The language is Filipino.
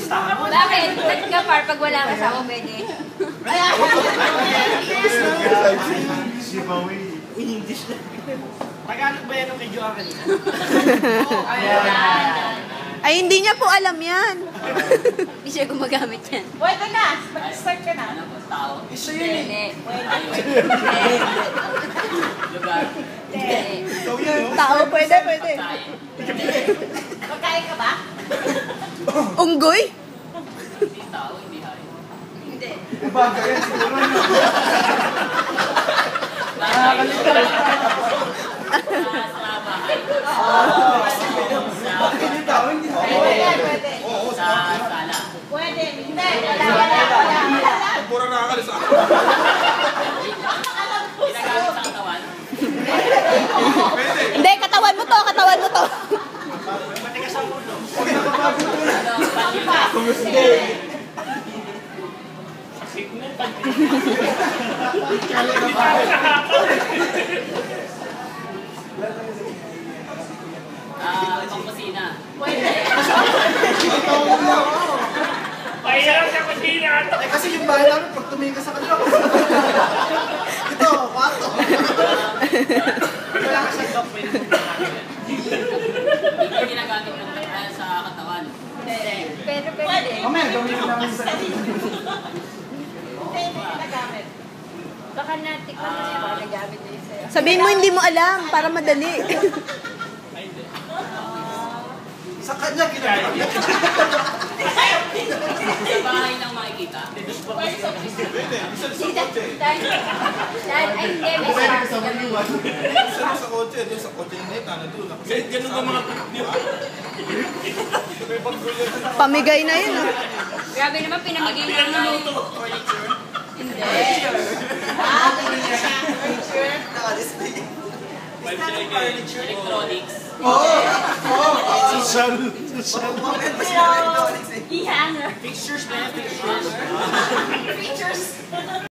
listahan mo. Bakit? Ba't ka par pag wala ka sa ako, pwede? Si Bawi. English na. Tagalog ba yan ang kay Joa kanina? Ay, hindi niya po alam yan. Hindi siya gumagamit yan. Pwede na. Start ka na. Isa yun eh. Hindi. Lugar. Hindi. Ikaw yan, no? Tao, pwede. Magkain ka ba? Unggoy? Hindi tao, hindi hay. Hindi. Bagay yan, siguro. Sa bahay. Hindi tao, hindi tao. Pwede. Sa sala. Pwede. Hindi. Wala. Pura nakakalis ako. Ginagamit sa katawan. Pwede. Hindi, katawan mo to. Matigas ang ulo. Pangkusina. Pwede. Pahirap sa kusina. Eh, kasi yung bahay namin, pag tumingin ka sa kanila. Ito, pato. Wala ka sa dog, pwede mo Hindi ginagamit sa katawan. Pero pwede. Mamaya, gawin ko namin sa Hindi ginagamit. Baka natikman mo siya, baka nagamit na yun sa'yo. Sabihin mo hindi mo alam para madali. Sa kanya, ginagawa. Sa bahay lang makikita. Pwede, isa sa kotse. Dahil, ay hindi, may Pwede sarap sa kami. maliwan. Isa sa kotse, doon sa kotse yung neta, nandun. Kahit ganun ka mga Pamigay na yun. Grabe naman, pinamigay na nga eh. Furniture. Hindi. Naka-display. Electronics. Social. Mamaya pa siya electronics eh. E-hanger. Pictures na yan, pictures. Features.